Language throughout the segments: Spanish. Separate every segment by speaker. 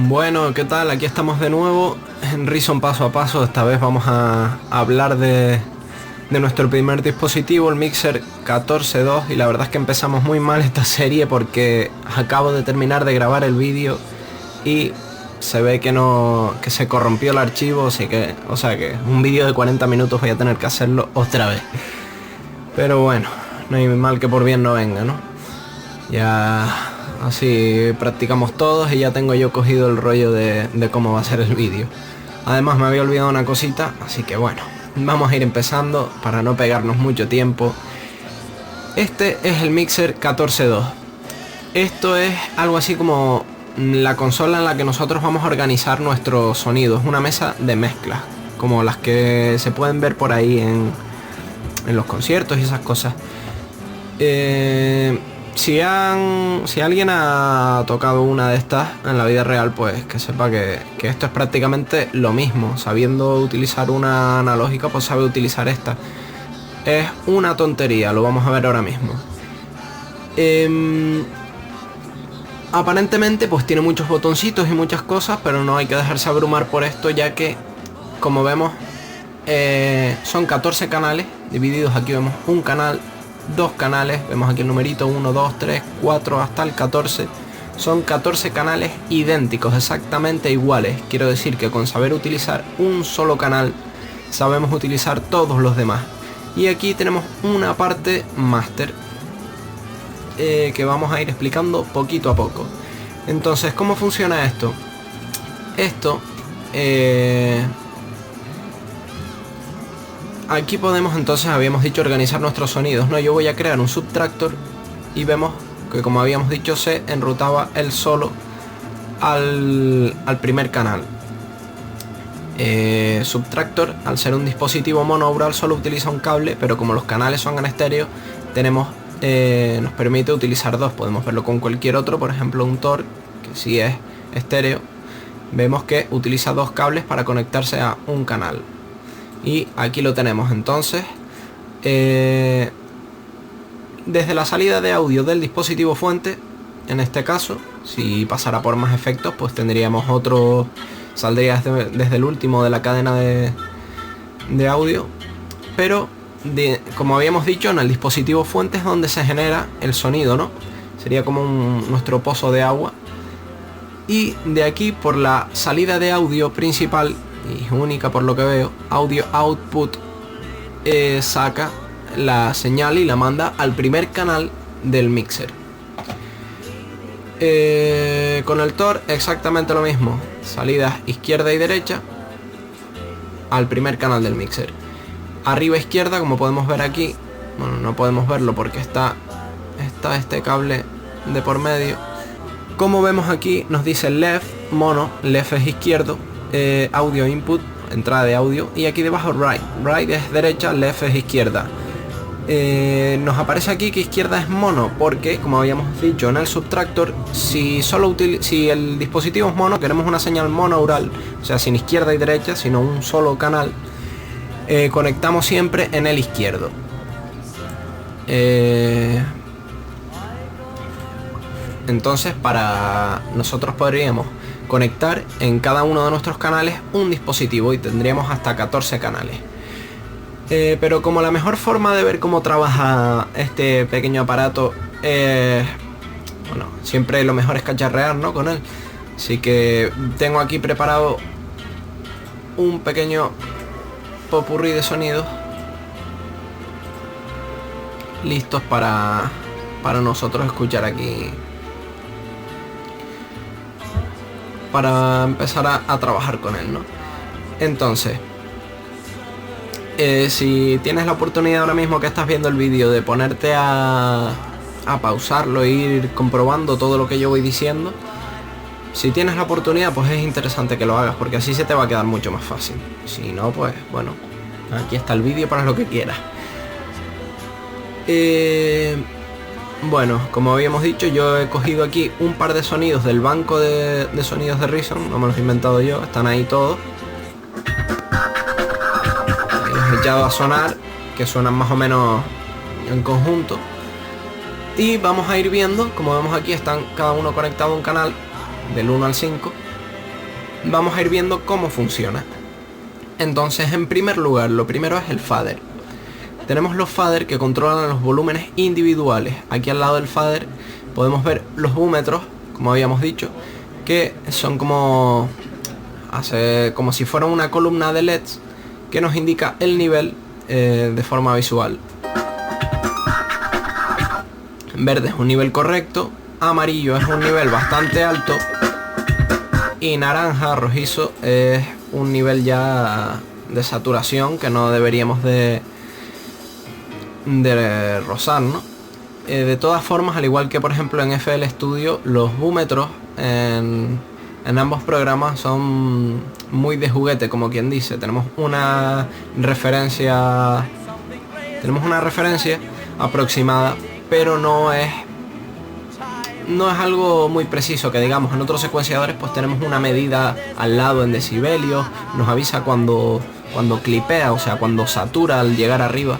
Speaker 1: Bueno, ¿qué tal? Aquí estamos de nuevo en Reason paso a paso. Esta vez vamos a hablar de nuestro primer dispositivo, el Mixer 14.2, y la verdad es que empezamos muy mal esta serie porque acabo de terminar de grabar el vídeo y se ve que se corrompió el archivo, así que, o sea que un vídeo de 40 minutos voy a tener que hacerlo otra vez. Pero bueno, no hay mal que por bien no venga, ¿no? Ya así practicamos todos y ya tengo yo cogido el rollo de cómo va a ser el vídeo. Además me había olvidado una cosita, así que bueno, vamos a ir empezando para no pegarnos mucho tiempo. Este es el Mixer 14.2. Esto es algo así como la consola en la que nosotros vamos a organizar nuestro sonido. Es una mesa de mezclas, como las que se pueden ver por ahí en los conciertos y esas cosas. Si alguien ha tocado una de estas en la vida real, pues que sepa que esto es prácticamente lo mismo. Sabiendo utilizar una analógica, pues sabe utilizar esta. Es una tontería, lo vamos a ver ahora mismo. Aparentemente pues tiene muchos botoncitos y muchas cosas, pero no hay que dejarse abrumar por esto, ya que, como vemos, son 14 canales divididos. Aquí vemos un canal, dos canales, vemos aquí el numerito 1, 2, 3, 4 hasta el 14. Son 14 canales idénticos, exactamente iguales. Quiero decir que con saber utilizar un solo canal sabemos utilizar todos los demás. Y aquí tenemos una parte máster que vamos a ir explicando poquito a poco. Entonces, ¿cómo funciona esto? Aquí podemos, entonces, habíamos dicho, organizar nuestros sonidos, ¿no? Yo voy a crear un subtractor y vemos que, como habíamos dicho, se enrutaba él solo al primer canal. Subtractor, al ser un dispositivo monaural, solo utiliza un cable, pero como los canales son en estéreo, nos permite utilizar dos. Podemos verlo con cualquier otro, por ejemplo un Tor, que si es estéreo, vemos que utiliza dos cables para conectarse a un canal. Y aquí lo tenemos. Entonces, desde la salida de audio del dispositivo fuente, en este caso, si pasara por más efectos, pues tendríamos otro, saldría desde el último de la cadena de audio, pero como habíamos dicho, en el dispositivo fuente es donde se genera el sonido, ¿no? Sería como nuestro pozo de agua. Y de aquí, por la salida de audio principal, y única por lo que veo, audio output, saca la señal y la manda al primer canal del mixer. Con el Tor exactamente lo mismo, salidas izquierda y derecha al primer canal del mixer. Arriba izquierda, como podemos ver aquí, bueno, no podemos verlo porque está este cable de por medio. Como vemos aquí, nos dice left, mono, left es izquierdo, audio input, entrada de audio, y aquí debajo right, right es derecha, left es izquierda. Nos aparece aquí que izquierda es mono porque, como habíamos dicho en el subtractor, si el dispositivo es mono, queremos una señal monaural, o sea, sin izquierda y derecha, sino un solo canal, conectamos siempre en el izquierdo. Entonces, nosotros podríamos conectar en cada uno de nuestros canales un dispositivo y tendríamos hasta 14 canales. Pero como la mejor forma de ver cómo trabaja este pequeño aparato, bueno, siempre lo mejor es cacharrear, ¿no?, con él. Así que tengo aquí preparado un pequeño popurrí de sonidos listos para nosotros escuchar aquí, para empezar a trabajar con él, ¿no? Entonces, si tienes la oportunidad ahora mismo que estás viendo el vídeo de ponerte a pausarlo e ir comprobando todo lo que yo voy diciendo, si tienes la oportunidad, pues es interesante que lo hagas, porque así se te va a quedar mucho más fácil. Si no, pues bueno, aquí está el vídeo para lo que quieras. Bueno, como habíamos dicho, yo he cogido aquí un par de sonidos del banco de sonidos de Reason, no me los he inventado yo, están ahí todos. Los he echado a sonar, que suenan más o menos en conjunto. Y vamos a ir viendo, como vemos aquí, están cada uno conectado a un canal del 1 al 5. vamos a ir viendo cómo funciona. Entonces, en primer lugar, lo primero es el fader. Tenemos los fader que controlan los volúmenes individuales. Aquí al lado del fader podemos ver los búmetros, como habíamos dicho, que son como si fuera una columna de LEDs que nos indica el nivel de forma visual. Verde es un nivel correcto, amarillo es un nivel bastante alto y naranja, rojizo, es un nivel ya de saturación que no deberíamos de rozar, ¿no? De todas formas, al igual que por ejemplo en FL Studio, los búmetros en ambos programas son muy de juguete, como quien dice. Tenemos una referencia aproximada, pero no es algo muy preciso, que digamos. En otros secuenciadores pues tenemos una medida al lado en decibelios, nos avisa cuando clipea, o sea, cuando satura al llegar arriba.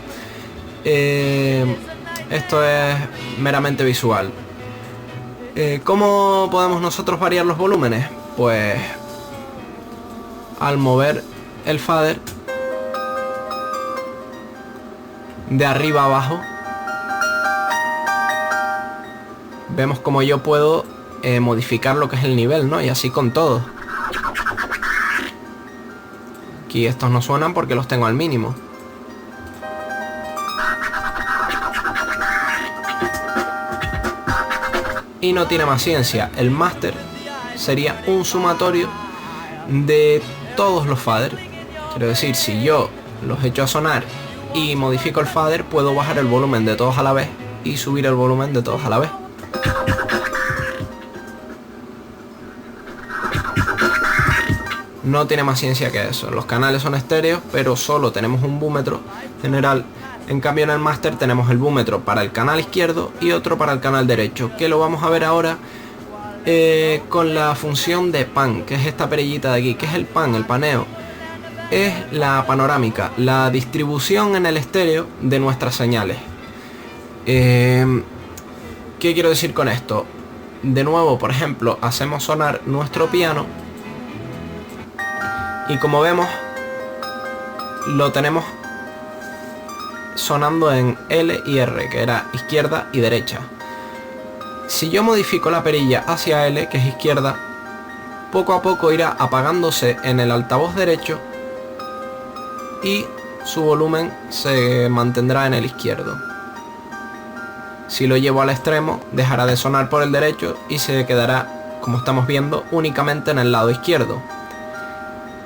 Speaker 1: Esto es meramente visual. ¿Cómo podemos nosotros variar los volúmenes? Pues al mover el fader de arriba a abajo, vemos como yo puedo modificar lo que es el nivel, ¿no? Y así con todos. Aquí estos no suenan porque los tengo al mínimo. Y no tiene más ciencia. El máster sería un sumatorio de todos los fader. Quiero decir, si yo los echo a sonar y modifico el fader, puedo bajar el volumen de todos a la vez y subir el volumen de todos a la vez. No tiene más ciencia que eso. Los canales son estéreos, pero solo tenemos un búmetro general. En cambio en el máster tenemos el búmetro para el canal izquierdo y otro para el canal derecho, que lo vamos a ver ahora con la función de pan, que es esta perillita de aquí. ¿Qué es el pan? El paneo es la panorámica, la distribución en el estéreo de nuestras señales. ¿Qué quiero decir con esto? De nuevo, por ejemplo, hacemos sonar nuestro piano y como vemos lo tenemos sonando en L y R, que era izquierda y derecha. Si yo modifico la perilla hacia L, que es izquierda, poco a poco irá apagándose en el altavoz derecho y su volumen se mantendrá en el izquierdo. Si lo llevo al extremo, dejará de sonar por el derecho y se quedará, como estamos viendo, únicamente en el lado izquierdo.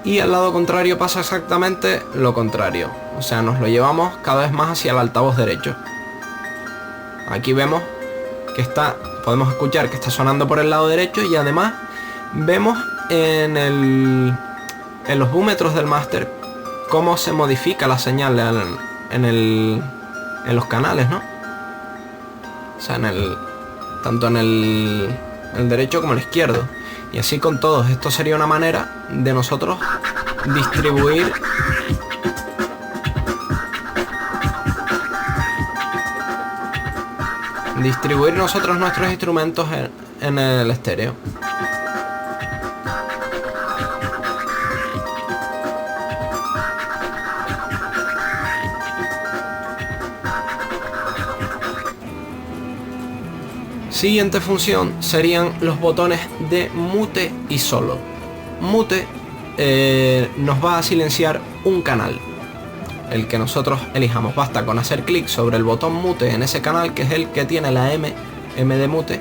Speaker 1: Y al lado contrario pasa exactamente lo contrario. O sea, nos lo llevamos cada vez más hacia el altavoz derecho. Aquí vemos que podemos escuchar que está sonando por el lado derecho y además vemos en los búmetros del máster cómo se modifica la señal en los canales, ¿no? O sea, tanto en el derecho como en el izquierdo. Y así con todos. Esto sería una manera de nosotros distribuir nosotros nuestros instrumentos en el estéreo. Siguiente función serían los botones de mute y solo. Mute nos va a silenciar un canal, el que nosotros elijamos. Basta con hacer clic sobre el botón mute en ese canal, que es el que tiene la M de mute.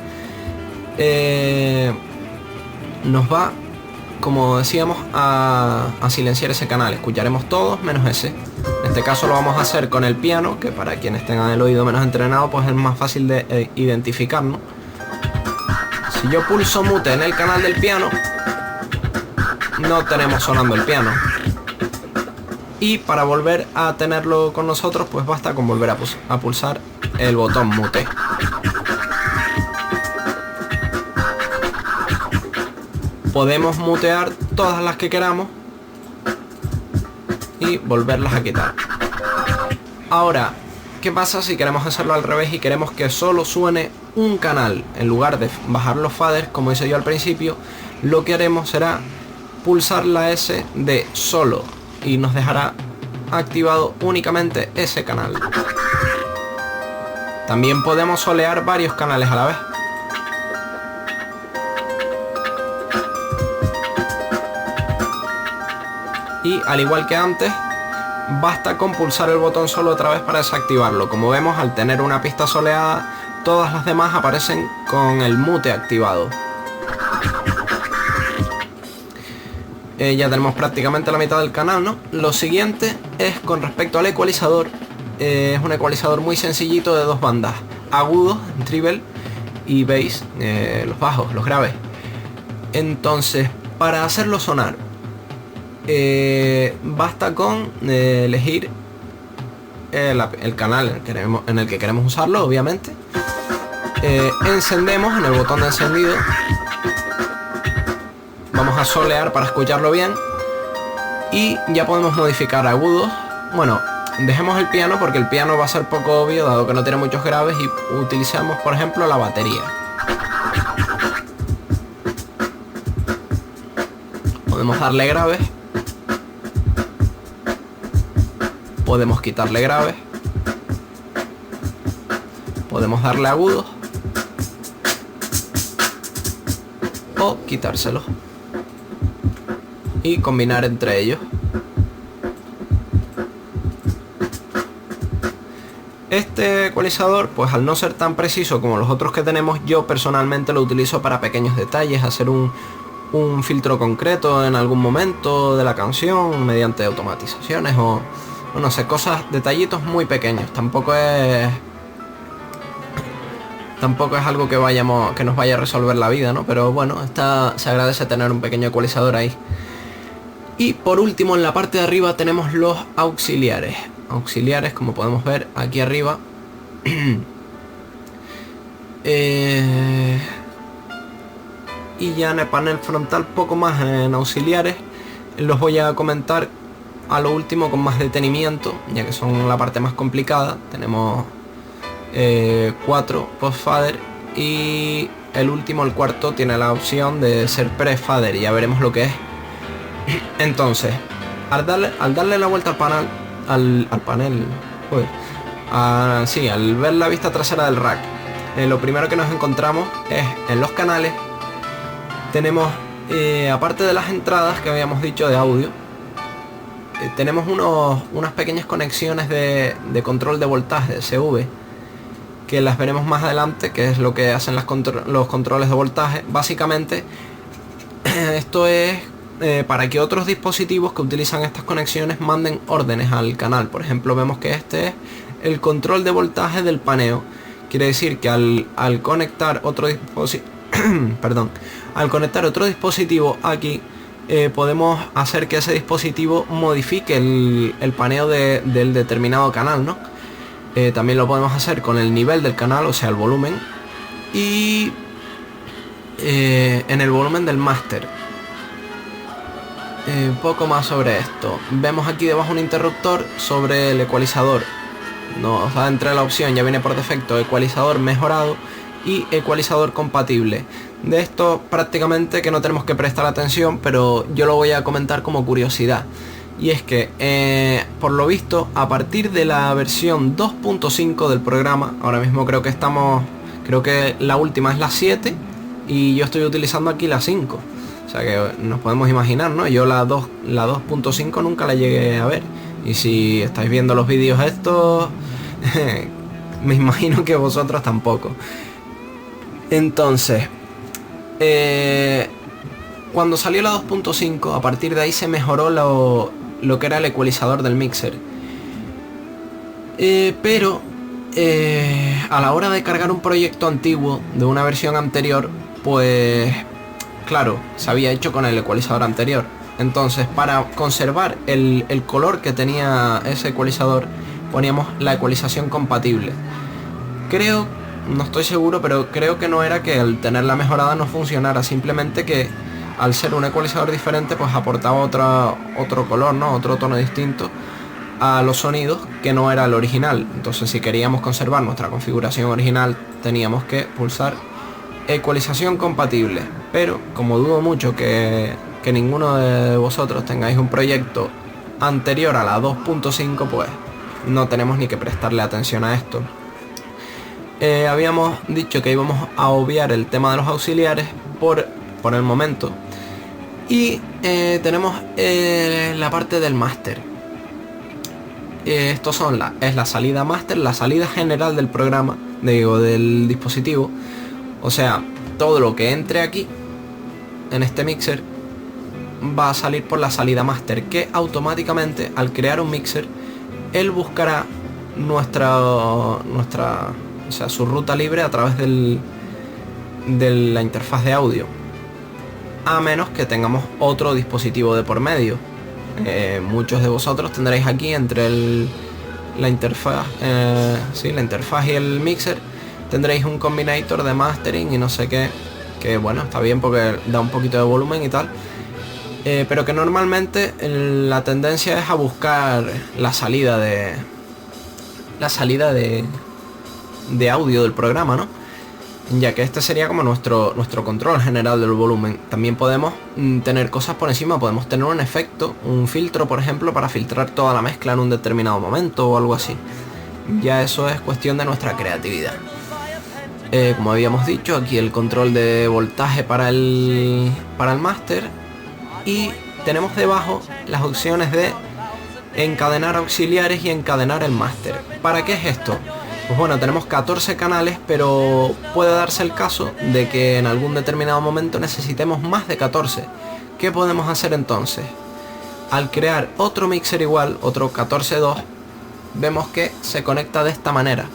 Speaker 1: Nos va, como decíamos, a silenciar ese canal. Escucharemos todos menos ese. En este caso lo vamos a hacer con el piano, que para quienes tengan el oído menos entrenado pues es más fácil de identificar, ¿no? Si yo pulso mute en el canal del piano, no tenemos sonando el piano. Y para volver a tenerlo con nosotros, pues basta con volver a pulsar el botón mute. Podemos mutear todas las que queramos y volverlas a quitar. Ahora, ¿qué pasa si queremos hacerlo al revés y queremos que solo suene un canal? En lugar de bajar los faders, como hice yo al principio, lo que haremos será pulsar la S de solo y nos dejará activado únicamente ese canal. También podemos solear varios canales a la vez. Y al igual que antes, basta con pulsar el botón solo otra vez para desactivarlo. Como vemos, al tener una pista soleada, todas las demás aparecen con el mute activado. Ya tenemos prácticamente la mitad del canal, ¿no? Lo siguiente es con respecto al ecualizador. Es un ecualizador muy sencillito de dos bandas: agudos, treble, y bass, los bajos, los graves. Entonces, para hacerlo sonar, basta con elegir el canal en el que queremos usarlo, obviamente. Encendemos en el botón de encendido. Vamos a solear para escucharlo bien. Y ya podemos modificar agudos. Bueno, dejemos el piano porque el piano va a ser poco obvio dado que no tiene muchos graves, y utilizamos por ejemplo la batería. Podemos darle graves. Podemos quitarle graves. Podemos darle agudos. O quitárselos. Y combinar entre ellos. Este ecualizador, pues al no ser tan preciso como los otros que tenemos, yo personalmente lo utilizo para pequeños detalles, hacer un filtro concreto en algún momento de la canción mediante automatizaciones o no sé, cosas, detallitos muy pequeños. Tampoco es algo que nos vaya a resolver la vida, ¿no? Pero bueno, se agradece tener un pequeño ecualizador ahí. Y por último, en la parte de arriba tenemos los auxiliares. Auxiliares, como podemos ver aquí arriba. Y ya en el panel frontal poco más en auxiliares. Los voy a comentar a lo último con más detenimiento, ya que son la parte más complicada. Tenemos 4 post-fader y el último, el cuarto, tiene la opción de ser pre-fader y ya veremos lo que es. Entonces, al darle la vuelta al panel, al ver la vista trasera del rack, lo primero que nos encontramos es en los canales. Tenemos, aparte de las entradas que habíamos dicho de audio, tenemos unas pequeñas conexiones de control de voltaje, de CV, que las veremos más adelante, que es lo que hacen los controles de voltaje. Básicamente, esto es para que otros dispositivos que utilizan estas conexiones manden órdenes al canal. Por ejemplo, vemos que este es el control de voltaje del paneo. Quiere decir que al conectar otro dispositivo al conectar otro dispositivo aquí, podemos hacer que ese dispositivo modifique el paneo del determinado canal, ¿no? También lo podemos hacer con el nivel del canal, o sea, el volumen, y en el volumen del máster. Poco más sobre esto. Vemos aquí debajo un interruptor sobre el ecualizador. Nos da entre la opción, ya viene por defecto, ecualizador mejorado y ecualizador compatible. De esto prácticamente que no tenemos que prestar atención, pero yo lo voy a comentar como curiosidad. Y es que, por lo visto, a partir de la versión 2.5 del programa, ahora mismo creo que la última es la 7 y yo estoy utilizando aquí la 5. O sea que nos podemos imaginar, ¿no? Yo la 2.5 nunca la llegué a ver. Y si estáis viendo los vídeos estos, me imagino que vosotros tampoco. Entonces, cuando salió la 2.5, a partir de ahí se mejoró lo que era el ecualizador del mixer. Pero a la hora de cargar un proyecto antiguo de una versión anterior, pues claro, se había hecho con el ecualizador anterior. Entonces, para conservar el color que tenía ese ecualizador, poníamos la ecualización compatible. No estoy seguro, pero creo que no era que al tenerla mejorada no funcionara, simplemente que al ser un ecualizador diferente, pues aportaba otro color, ¿no? Otro tono distinto a los sonidos que no era el original. Entonces, si queríamos conservar nuestra configuración original, teníamos que pulsar ecualización compatible. Pero como dudo mucho que que ninguno de vosotros tengáis un proyecto anterior a la 2.5, pues no tenemos ni que prestarle atención a esto. Habíamos dicho que íbamos a obviar el tema de los auxiliares por el momento. Y tenemos la parte del máster. Estos son es la salida máster, la salida general del programa, del dispositivo. O sea, todo lo que entre aquí en este mixer va a salir por la salida máster, que automáticamente al crear un mixer él buscará o sea, su ruta libre a través de la interfaz de audio, a menos que tengamos otro dispositivo de por medio. Muchos de vosotros tendréis aquí entre la interfaz y el mixer tendréis un combinator de mastering y no sé qué, que bueno, está bien porque da un poquito de volumen y tal, pero que normalmente la tendencia es a buscar la salida de audio del programa, ¿no? Ya que este sería como nuestro control general del volumen. También podemos tener cosas por encima, podemos tener un efecto, un filtro, por ejemplo, para filtrar toda la mezcla en un determinado momento o algo así. Ya eso es cuestión de nuestra creatividad. Como habíamos dicho, aquí el control de voltaje para el máster, y tenemos debajo las opciones de encadenar auxiliares y encadenar el máster. ¿Para qué es esto? Pues bueno, tenemos 14 canales, pero puede darse el caso de que en algún determinado momento necesitemos más de 14. ¿Qué podemos hacer entonces? Al crear otro mixer igual, otro 14.2, vemos que se conecta de esta manera.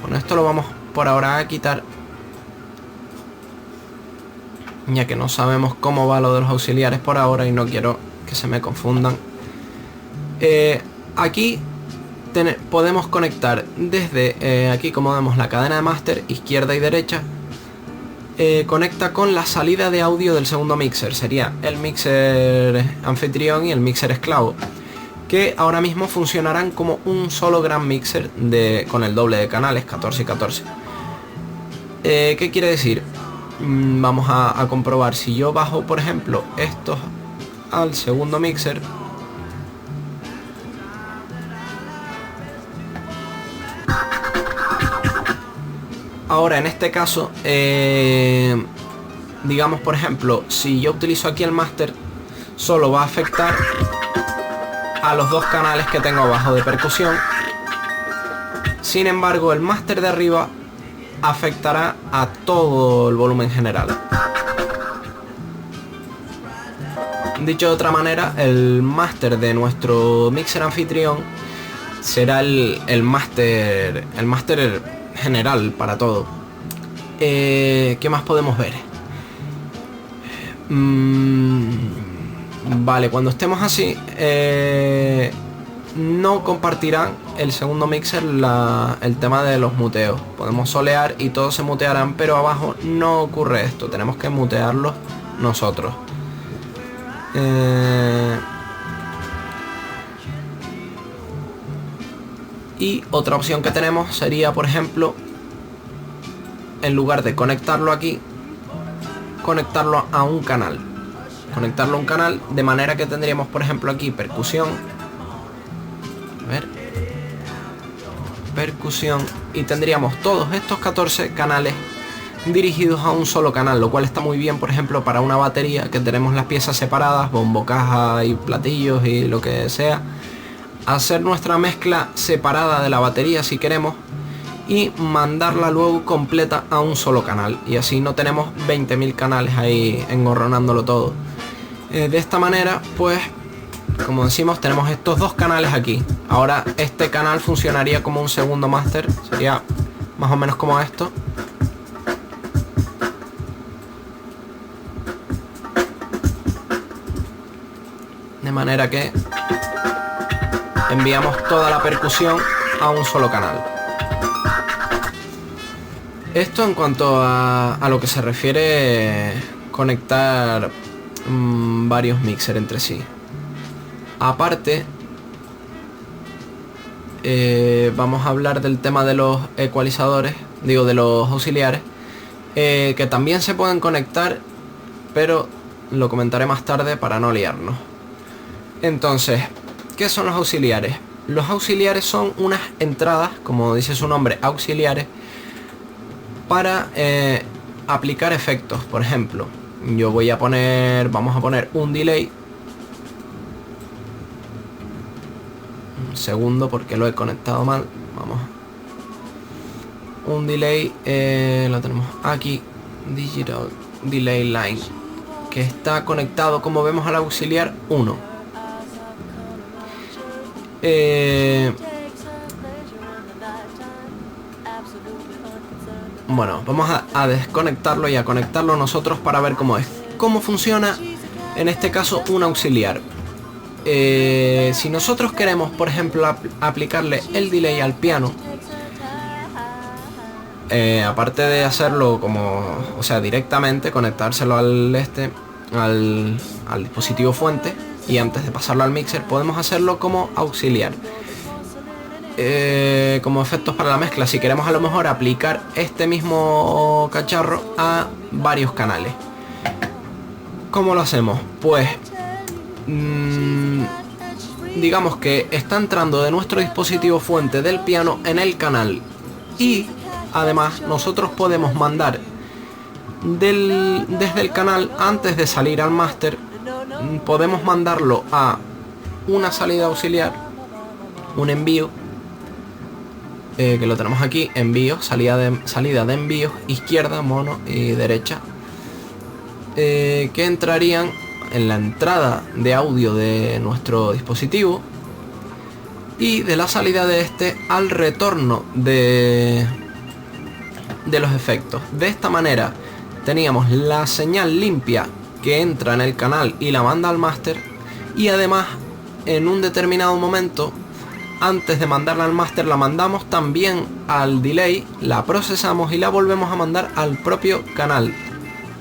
Speaker 1: Bueno, esto lo vamos por ahora a quitar, ya que no sabemos cómo va lo de los auxiliares por ahora y no quiero que se me confundan. Aquí podemos conectar desde aquí, como vemos, la cadena de máster izquierda y derecha. Conecta con la salida de audio del segundo mixer, sería el mixer anfitrión y el mixer esclavo, que ahora mismo funcionarán como un solo gran mixer con el doble de canales, 14 y 14. ¿Qué quiere decir? Vamos a comprobar. Si yo bajo, por ejemplo, estos al segundo mixer, ahora en este caso, digamos, por ejemplo, si yo utilizo aquí el máster, solo va a afectar a los dos canales que tengo abajo de percusión. Sin embargo, el máster de arriba afectará a todo el volumen general. Dicho de otra manera, el máster de nuestro mixer anfitrión será el máster general para todo. ¿Qué más podemos ver? Vale, cuando estemos así, no compartirán el segundo mixer el tema de los muteos. Podemos solear y todos se mutearán, pero abajo no ocurre esto, tenemos que mutearlos nosotros. Y otra opción que tenemos sería, por ejemplo, en lugar de conectarlo aquí, conectarlo a un canal. Conectarlo a un canal de manera que tendríamos, por ejemplo, aquí percusión. A ver. Percusión. Y tendríamos todos estos 14 canales dirigidos a un solo canal, lo cual está muy bien, por ejemplo, para una batería que tenemos las piezas separadas, bombo, caja y platillos y lo que sea. Hacer nuestra mezcla separada de la batería si queremos y mandarla luego completa a un solo canal, y así no tenemos 20.000 canales ahí engorronándolo todo. De esta manera, pues, como decimos, tenemos estos dos canales aquí. Ahora este canal funcionaría como un segundo máster, sería más o menos como esto. De manera que enviamos toda la percusión a un solo canal. Esto en cuanto a lo que se refiere conectar varios mixers entre sí. Aparte, vamos a hablar del tema de los ecualizadores, de los auxiliares, que también se pueden conectar, pero lo comentaré más tarde para no liarnos. Entonces, ¿qué son los auxiliares? Los auxiliares son unas entradas, como dice su nombre, auxiliares, para aplicar efectos. Por ejemplo, yo voy a poner, vamos a poner un delay. Un segundo porque lo he conectado mal. Vamos. Un delay, lo tenemos aquí, Digital Delay Line, que está conectado, como vemos, al auxiliar 1. Bueno, vamos a desconectarlo y a conectarlo nosotros para ver cómo es. Cómo funciona, en este caso, un auxiliar. Si nosotros queremos, por ejemplo, aplicarle el delay al piano, aparte de hacerlo como, o sea, directamente conectárselo al dispositivo fuente, y antes de pasarlo al mixer podemos hacerlo como auxiliar, como efectos para la mezcla, si queremos a lo mejor aplicar este mismo cacharro a varios canales. ¿Cómo lo hacemos? Pues digamos que está entrando de nuestro dispositivo fuente del piano en el canal, y además nosotros podemos mandar desde el canal, antes de salir al máster, podemos mandarlo a una salida auxiliar, un envío, que lo tenemos aquí, envío, salida de envíos, izquierda, mono y derecha, que entrarían en la entrada de audio de nuestro dispositivo, y de la salida de este al retorno de los efectos. De esta manera teníamos la señal limpia que entra en el canal y la manda al máster, y además en un determinado momento, antes de mandarla al máster, la mandamos también al delay, la procesamos y la volvemos a mandar al propio canal,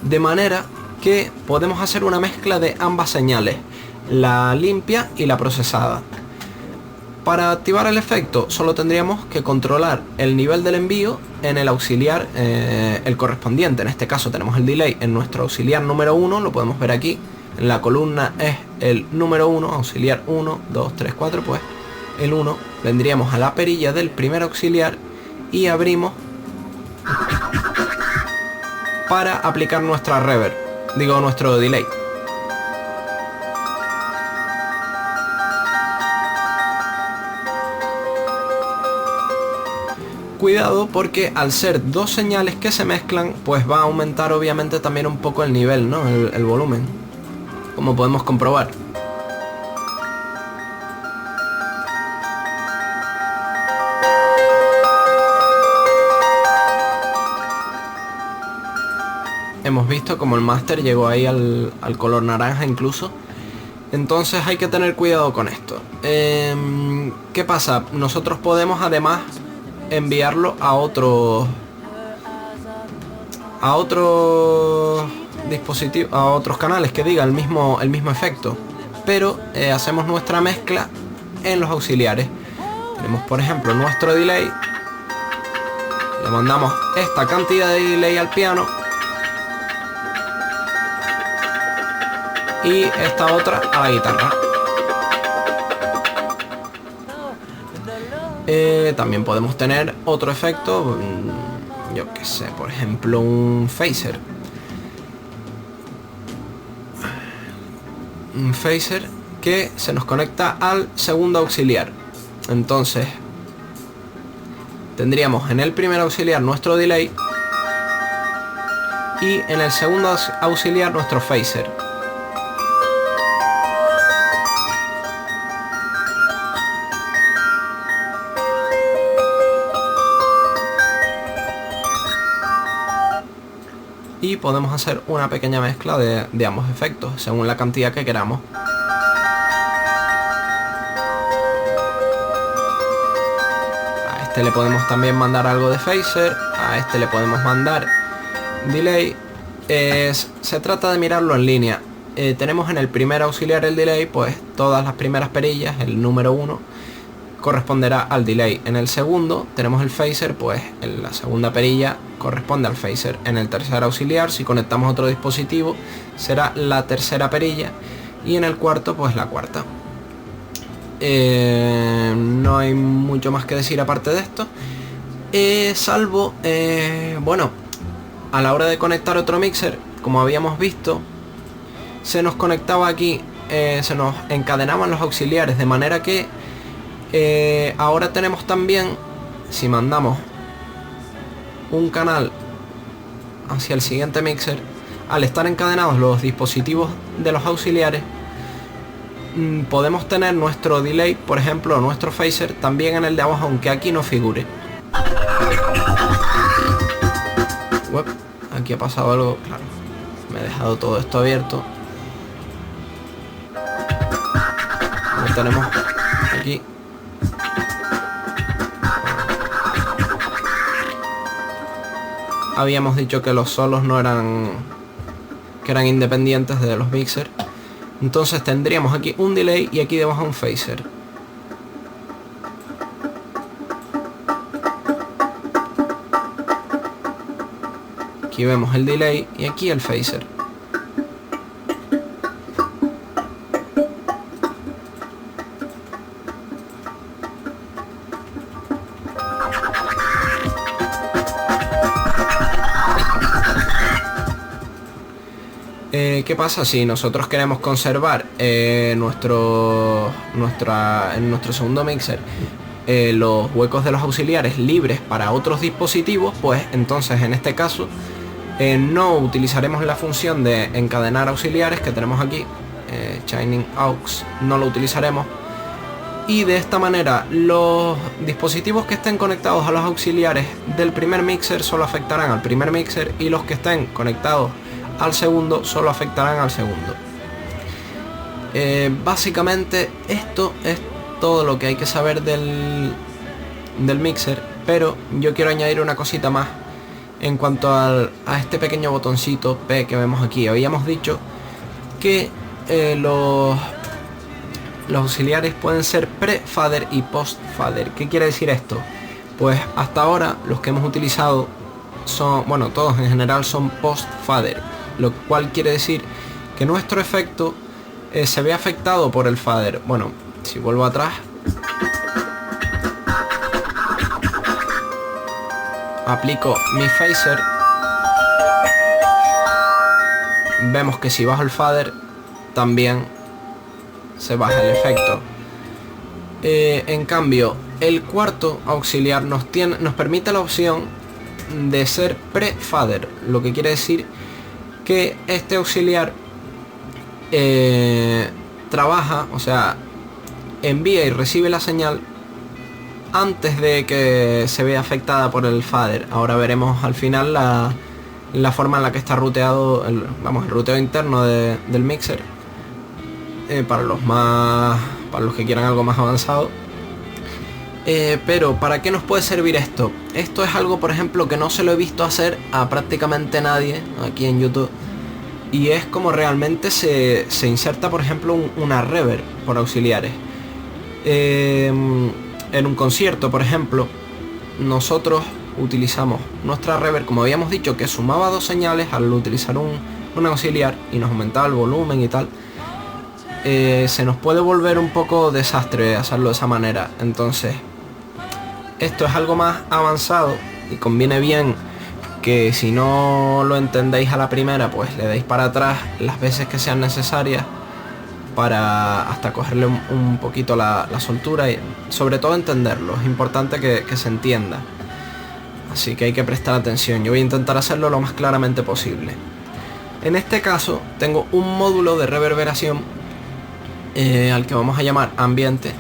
Speaker 1: de manera que podemos hacer una mezcla de ambas señales, la limpia y la procesada. Para activar el efecto solo tendríamos que controlar el nivel del envío en el auxiliar, el correspondiente. En este caso tenemos el delay en nuestro auxiliar número 1, lo podemos ver aquí, en la columna es el número 1, auxiliar 1, 2, 3, 4, pues el 1, vendríamos a la perilla del primer auxiliar y abrimos para aplicar nuestra reverb, nuestro delay. Cuidado, porque al ser dos señales que se mezclan, pues va a aumentar obviamente también un poco el nivel, ¿no? El volumen, como podemos comprobar. Hemos visto como el máster llegó ahí al color naranja incluso. Entonces hay que tener cuidado con esto. ¿Qué pasa? Nosotros podemos además enviarlo a otros dispositivos, a otros canales que diga el mismo efecto, pero hacemos nuestra mezcla en los auxiliares. Tenemos, por ejemplo, nuestro delay, le mandamos esta cantidad de delay al piano y esta otra a la guitarra. También podemos tener otro efecto, yo que sé, por ejemplo un phaser. Un phaser que se nos conecta al segundo auxiliar. Entonces tendríamos en el primer auxiliar nuestro delay y en el segundo auxiliar nuestro phaser. Y podemos hacer una pequeña mezcla de ambos efectos, según la cantidad que queramos. A este le podemos también mandar algo de phaser, a este le podemos mandar delay. Se trata de mirarlo en línea. Tenemos en el primer auxiliar el delay, pues todas las primeras perillas, el número 1, corresponderá al delay. En el segundo tenemos el phaser, pues en la segunda perilla corresponde al phaser. En el tercer auxiliar, si conectamos otro dispositivo, será la tercera perilla, y en el cuarto pues la cuarta. No hay mucho más que decir aparte de esto, salvo bueno, a la hora de conectar otro mixer, como habíamos visto, se nos conectaba aquí, se nos encadenaban los auxiliares, de manera que ahora tenemos también, si mandamos un canal hacia el siguiente mixer, al estar encadenados los dispositivos de los auxiliares, podemos tener nuestro delay, por ejemplo, nuestro phaser también en el de abajo, aunque aquí no figure. Aquí ha pasado algo, claro, me he dejado todo esto abierto. Lo tenemos aquí. Habíamos dicho que los solos no eran, que eran independientes de los mixers. Entonces tendríamos aquí un delay y aquí debajo un phaser. Aquí vemos el delay y aquí el phaser. ¿Qué pasa si nosotros queremos conservar en nuestro segundo mixer los huecos de los auxiliares libres para otros dispositivos? Pues entonces en este caso no utilizaremos la función de encadenar auxiliares que tenemos aquí, chaining aux, no lo utilizaremos, y de esta manera los dispositivos que estén conectados a los auxiliares del primer mixer solo afectarán al primer mixer, y los que estén conectados al segundo solo afectarán al segundo. Básicamente esto es todo lo que hay que saber del mixer, pero yo quiero añadir una cosita más en cuanto a este pequeño botoncito P que vemos aquí. Habíamos dicho que los auxiliares pueden ser pre-fader y post-fader. ¿Qué quiere decir esto? Pues hasta ahora los que hemos utilizado son, bueno, todos en general son post-fader, lo cual quiere decir que nuestro efecto se ve afectado por el fader. Bueno, si vuelvo atrás, aplico mi phaser, vemos que si bajo el fader también se baja el efecto. En cambio, el cuarto auxiliar nos permite la opción de ser pre-fader, lo que quiere decir que este auxiliar trabaja, o sea, envía y recibe la señal antes de que se vea afectada por el fader. Ahora veremos al final la forma en la que está ruteado el ruteo interno del mixer, para los que quieran algo más avanzado. Pero ¿para qué nos puede servir esto? Esto es algo, por ejemplo, que no se lo he visto hacer a prácticamente nadie aquí en YouTube, y es como realmente se inserta, por ejemplo, una reverb por auxiliares. En un concierto, por ejemplo, nosotros utilizamos nuestra reverb, como habíamos dicho, que sumaba dos señales al utilizar un auxiliar y nos aumentaba el volumen y tal. Se nos puede volver un poco desastre hacerlo de esa manera. Entonces esto es algo más avanzado y conviene bien que, si no lo entendéis a la primera, pues le deis para atrás las veces que sean necesarias para hasta cogerle un poquito la soltura, y sobre todo entenderlo. Es importante que se entienda, así que hay que prestar atención. Yo voy a intentar hacerlo lo más claramente posible. En este caso tengo un módulo de reverberación al que vamos a llamar ambiente.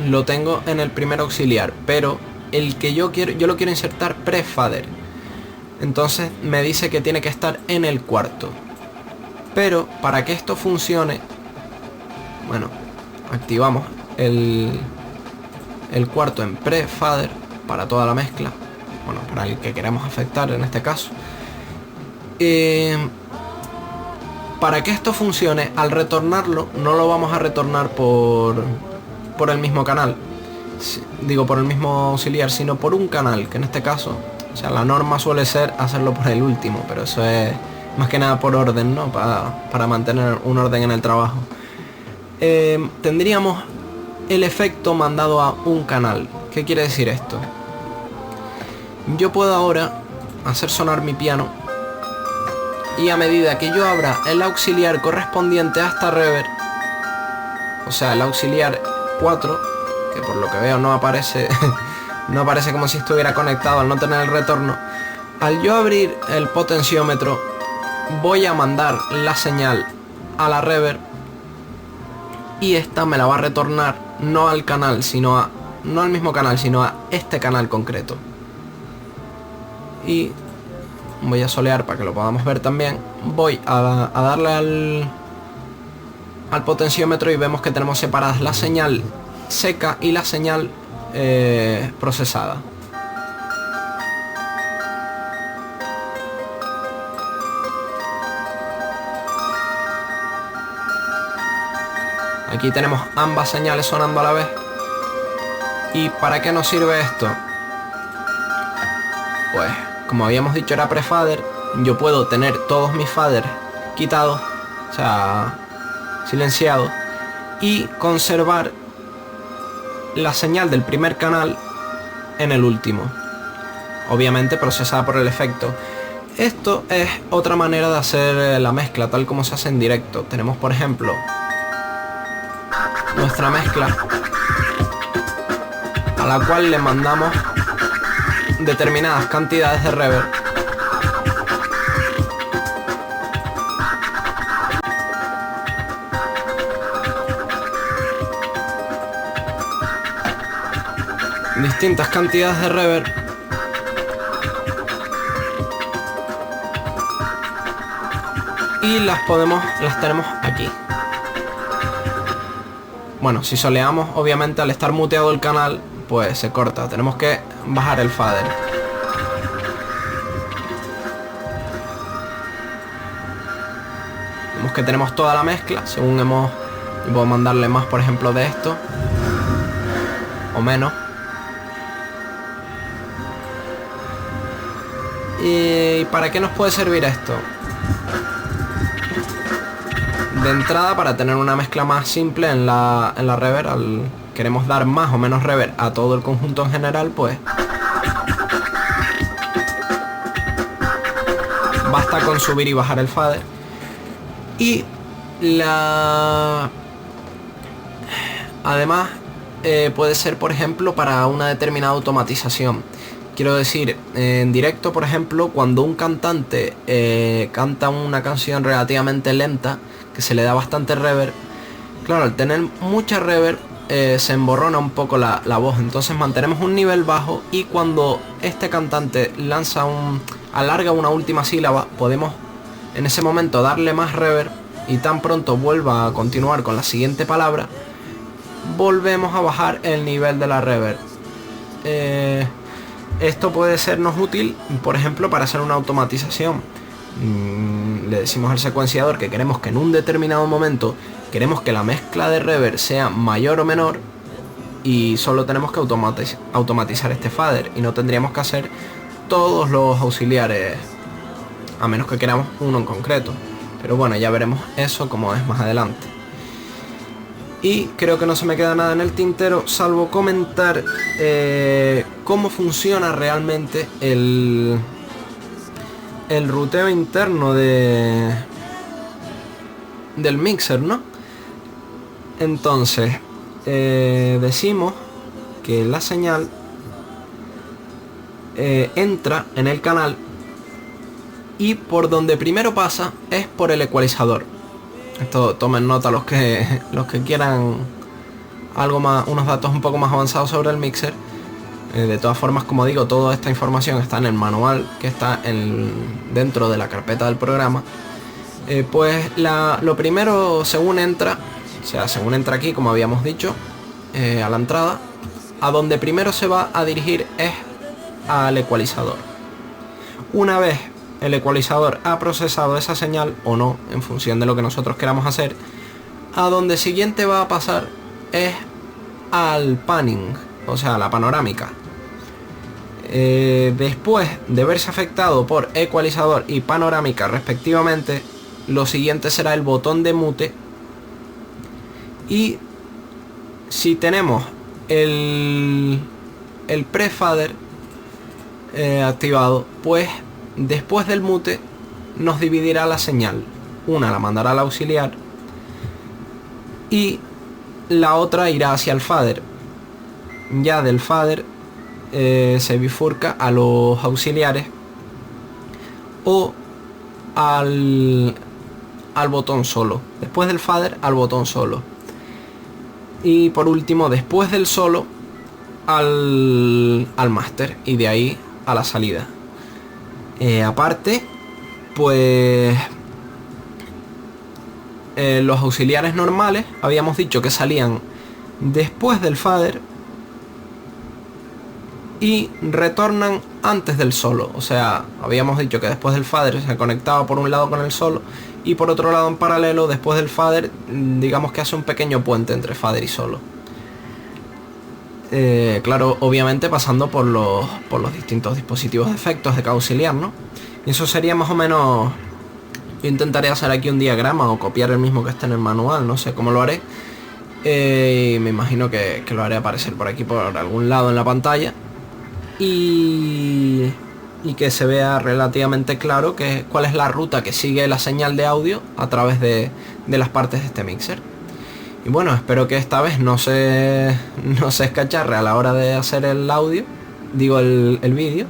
Speaker 1: Lo tengo en el primer auxiliar, pero el que yo lo quiero insertar pre-fader. Entonces me dice que tiene que estar en el cuarto. Pero para que esto funcione, bueno, activamos el cuarto en pre-fader para toda la mezcla, bueno, para el que queremos afectar en este caso. Para que esto funcione, al retornarlo, no lo vamos a retornar por el mismo canal. Digo, por el mismo auxiliar, sino por un canal, que en este caso, o sea, la norma suele ser hacerlo por el último, pero eso es más que nada por orden, ¿no? Para mantener un orden en el trabajo. Tendríamos el efecto mandado a un canal. ¿Qué quiere decir esto? Yo puedo ahora hacer sonar mi piano y a medida que yo abra el auxiliar correspondiente a esta reverb, o sea, el auxiliar 4, que por lo que veo no aparece no aparece como si estuviera conectado al no tener el retorno, al yo abrir el potenciómetro voy a mandar la señal a la reverb y esta me la va a retornar no al canal, sino no al mismo canal, sino a este canal concreto. Y voy a solear para que lo podamos ver también. Voy a darle al potenciómetro y vemos que tenemos separadas la señal seca y la señal procesada. Aquí tenemos ambas señales sonando a la vez. ¿Y para qué nos sirve esto? Pues, como habíamos dicho, era pre-fader. Yo puedo tener todos mis faders quitados, o sea, silenciados, y conservar la señal del primer canal en el último, obviamente procesada por el efecto. Esto es otra manera de hacer la mezcla, tal como se hace en directo. Tenemos, por ejemplo, nuestra mezcla, a la cual le mandamos determinadas cantidades de reverb. Distintas cantidades de reverb. Y las tenemos aquí. Bueno, si soleamos, obviamente al estar muteado el canal, pues se corta. Tenemos que bajar el fader. Vemos que tenemos toda la mezcla, según yo puedo mandarle más, por ejemplo, de esto, o menos. ¿Y para qué nos puede servir esto? De entrada, para tener una mezcla más simple en la reverb, queremos dar más o menos reverb a todo el conjunto en general, pues basta con subir y bajar el fader. Y además puede ser, por ejemplo, para una determinada automatización. Quiero decir, en directo, por ejemplo, cuando un cantante canta una canción relativamente lenta, que se le da bastante reverb, claro, al tener mucha reverb se emborrona un poco la voz. Entonces mantenemos un nivel bajo y cuando este cantante alarga una última sílaba, podemos en ese momento darle más reverb y tan pronto vuelva a continuar con la siguiente palabra, volvemos a bajar el nivel de la reverb. Esto puede sernos útil, por ejemplo, para hacer una automatización. Le decimos al secuenciador que queremos que en un determinado momento queremos que la mezcla de reverb sea mayor o menor y solo tenemos que automatizar este fader y no tendríamos que hacer todos los auxiliares, a menos que queramos uno en concreto. Pero bueno, ya veremos eso como es más adelante. Y creo que no se me queda nada en el tintero, salvo comentar cómo funciona realmente el ruteo interno del mixer, ¿no? Entonces, decimos que la señal entra en el canal y por donde primero pasa es por el ecualizador. Esto tomen nota los que quieran algo más, unos datos un poco más avanzados sobre el mixer. De todas formas, como digo, toda esta información está en el manual que está dentro de la carpeta del programa. Pues lo primero, según entra aquí, como habíamos dicho, a la entrada, a donde primero se va a dirigir es al ecualizador. Una vez el ecualizador ha procesado esa señal o no, en función de lo que nosotros queramos hacer. A donde siguiente va a pasar es al panning, o sea, a la panorámica. Después de verse afectado por ecualizador y panorámica respectivamente, lo siguiente será el botón de mute. Y si tenemos el pre-fader activado, pues después del mute nos dividirá la señal. Una la mandará al auxiliar y la otra irá hacia el fader. Ya del fader se bifurca a los auxiliares o al botón solo. Después del fader al botón solo. Y por último, después del solo al máster, y de ahí a la salida. Aparte, pues los auxiliares normales habíamos dicho que salían después del fader y retornan antes del solo. O sea, habíamos dicho que después del fader se conectaba por un lado con el solo y por otro lado en paralelo, después del fader, digamos que hace un pequeño puente entre fader y solo. Claro, obviamente pasando por los distintos dispositivos de efectos de cada auxiliar, ¿no? Y eso sería más o menos... Yo intentaré hacer aquí un diagrama o copiar el mismo que está en el manual, no sé cómo lo haré. Y me imagino que lo haré aparecer por aquí, por algún lado en la pantalla. Y que se vea relativamente claro cuál es la ruta que sigue la señal de audio a través de las partes de este mixer. Y bueno, espero que esta vez no se escacharre a la hora de hacer el audio, digo el vídeo,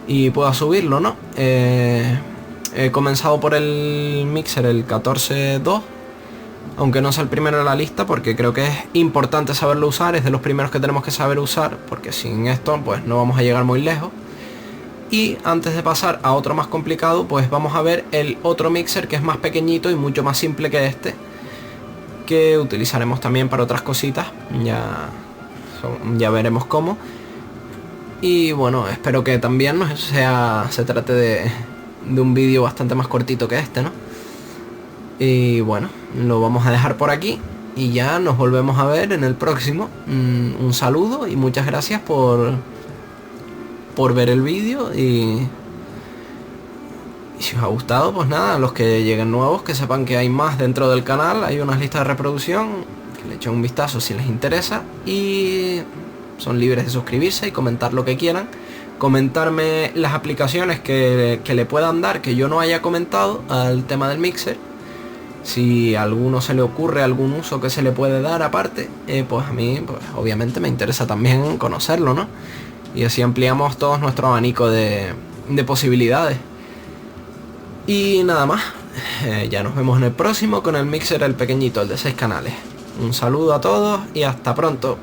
Speaker 1: y pueda subirlo, ¿no? He comenzado por el mixer el 14.2, aunque no sea el primero de la lista, porque creo que es importante saberlo usar, es de los primeros que tenemos que saber usar, porque sin esto pues no vamos a llegar muy lejos. Y antes de pasar a otro más complicado, pues vamos a ver el otro mixer que es más pequeñito y mucho más simple que este, que utilizaremos también para otras cositas, ya veremos cómo. Y bueno, espero que también se trate de un vídeo bastante más cortito que este, ¿no? Y bueno, lo vamos a dejar por aquí y ya nos volvemos a ver en el próximo. Un saludo y muchas gracias por ver el vídeo, y si os ha gustado, pues nada, los que lleguen nuevos, que sepan que hay más dentro del canal, hay unas listas de reproducción, que le echen un vistazo si les interesa, y son libres de suscribirse y comentar lo que quieran, comentarme las aplicaciones que le puedan dar que yo no haya comentado al tema del mixer. Si a alguno se le ocurre algún uso que se le puede dar aparte, pues a mí pues obviamente me interesa también conocerlo, ¿no? Y así ampliamos todo nuestro abanico de posibilidades. Y nada más, ya nos vemos en el próximo con el mixer, el pequeñito, el de 6 canales. Un saludo a todos y hasta pronto.